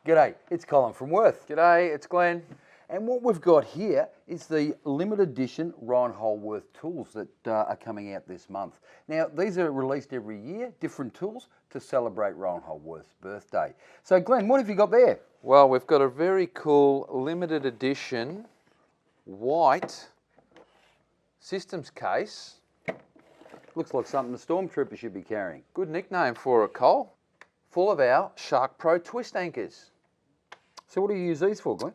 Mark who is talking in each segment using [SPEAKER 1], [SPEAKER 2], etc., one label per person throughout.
[SPEAKER 1] G'day, it's Colin from Wurth.
[SPEAKER 2] G'day, it's Glenn.
[SPEAKER 1] And what we've got here is the limited edition Reinhold Wurth tools that are coming out this month. Now, these are released every year, different tools to celebrate Reinhold Wurth's birthday. So, Glenn, what have you got there?
[SPEAKER 2] Well, we've got a very cool limited edition white systems case.
[SPEAKER 1] Looks like something the Stormtrooper should be carrying.
[SPEAKER 2] Good nickname for it, Cole. Full of our Shark Pro twist anchors.
[SPEAKER 1] So what do you use these for, Glenn?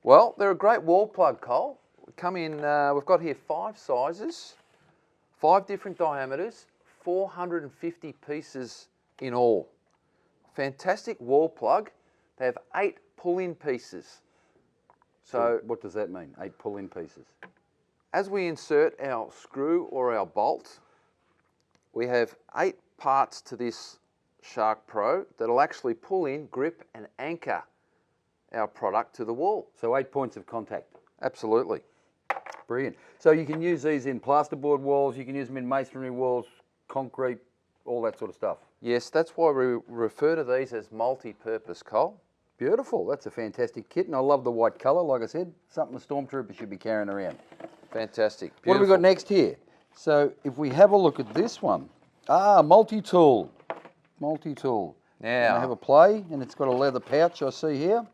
[SPEAKER 2] Well, they're a great wall plug, Cole. Come in, we've got here 5 sizes, 5 different diameters, 450 pieces in all. Fantastic wall plug. They have 8 pull-in pieces.
[SPEAKER 1] So what does that mean, 8 pull-in pieces?
[SPEAKER 2] As we insert our screw or our bolt, we have 8 parts to this Shark Pro that'll actually pull in, grip and anchor our product to the wall.
[SPEAKER 1] So 8 points of contact.
[SPEAKER 2] Absolutely.
[SPEAKER 1] Brilliant. So you can use these in plasterboard walls, you can use them in masonry walls, concrete, all that sort of stuff.
[SPEAKER 2] Yes, that's why we refer to these as multi-purpose, Cole.
[SPEAKER 1] Beautiful. That's a fantastic kit, and I love the white colour, like I said. Something the Stormtrooper should be carrying around.
[SPEAKER 2] Fantastic. Beautiful.
[SPEAKER 1] What have we got next here? So if we have a look at this one, multi-tool. Multi-tool.
[SPEAKER 2] Now,
[SPEAKER 1] I have a play, and it's got a leather pouch I see here.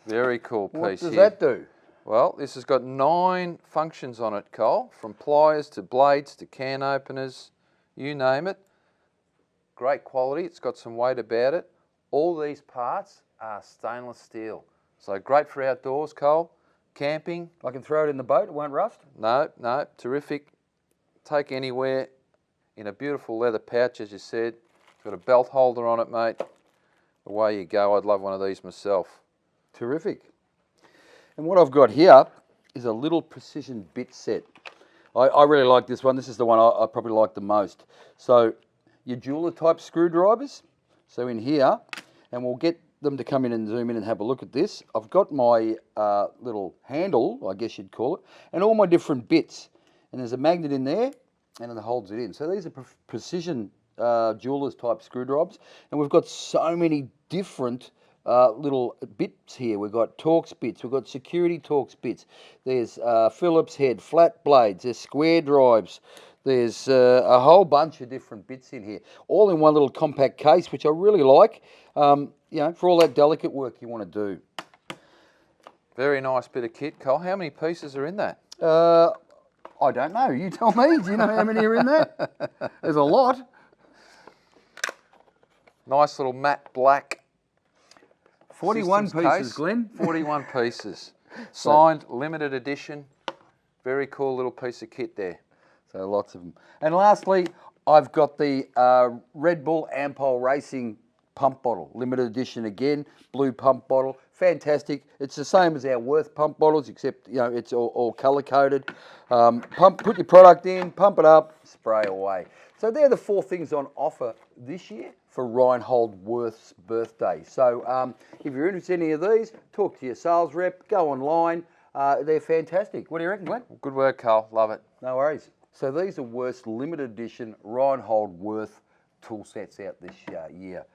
[SPEAKER 2] Very cool piece here.
[SPEAKER 1] What does that do?
[SPEAKER 2] Well, this has got 9 functions on it, Cole, from pliers to blades to can openers, you name it. Great quality, it's got some weight about it. All these parts are stainless steel. So great for outdoors, Cole, camping.
[SPEAKER 1] I can throw it in the boat, it won't rust?
[SPEAKER 2] No, terrific. Take anywhere in a beautiful leather pouch, as you said. It's got a belt holder on it, mate. Away you go, I'd love one of these myself.
[SPEAKER 1] Terrific. And what I've got here is a little precision bit set. I really like this one. This is the one I probably like the most. So your jeweler type screwdrivers. So in here, and we'll get them to come in and zoom in and have a look at this. I've got my little handle, I guess you'd call it, and all my different bits. And there's a magnet in there, and it holds it in. So these are precision jeweler's type screwdrivers. And we've got so many different little bits here. We've got Torx bits, we've got security Torx bits, there's Phillips head, flat blades, there's square drives, there's a whole bunch of different bits in here, all in one little compact case, which I really like, you know, for all that delicate work you want to do.
[SPEAKER 2] Very nice bit of kit, Cole. How many pieces are in that?
[SPEAKER 1] I don't know. You tell me. Do you know how many are in there? There's a lot.
[SPEAKER 2] Nice little matte black
[SPEAKER 1] 41
[SPEAKER 2] systems
[SPEAKER 1] pieces,
[SPEAKER 2] case.
[SPEAKER 1] Glenn.
[SPEAKER 2] 41 pieces. Signed, limited edition. Very cool little piece of kit there.
[SPEAKER 1] So lots of them. And lastly, I've got the Red Bull Ampol Racing pump bottle. Limited edition again, blue pump bottle. Fantastic. It's the same as our Wurth pump bottles, except, you know, it's all colour-coded. Put your product in, pump it up, spray away. So they're the 4 things on offer this year for Reinhold Wurth's birthday. So if you're interested in any of these, talk to your sales rep, go online. They're fantastic. What do you reckon, Glenn?
[SPEAKER 2] Good work, Cole. Love it.
[SPEAKER 1] No worries. So these are Wurth's limited edition Reinhold Wurth tool sets out this year.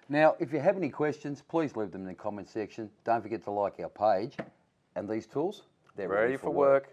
[SPEAKER 1] Now, if you have any questions, please leave them in the comment section. Don't forget to like our page. And these tools, they're ready for work.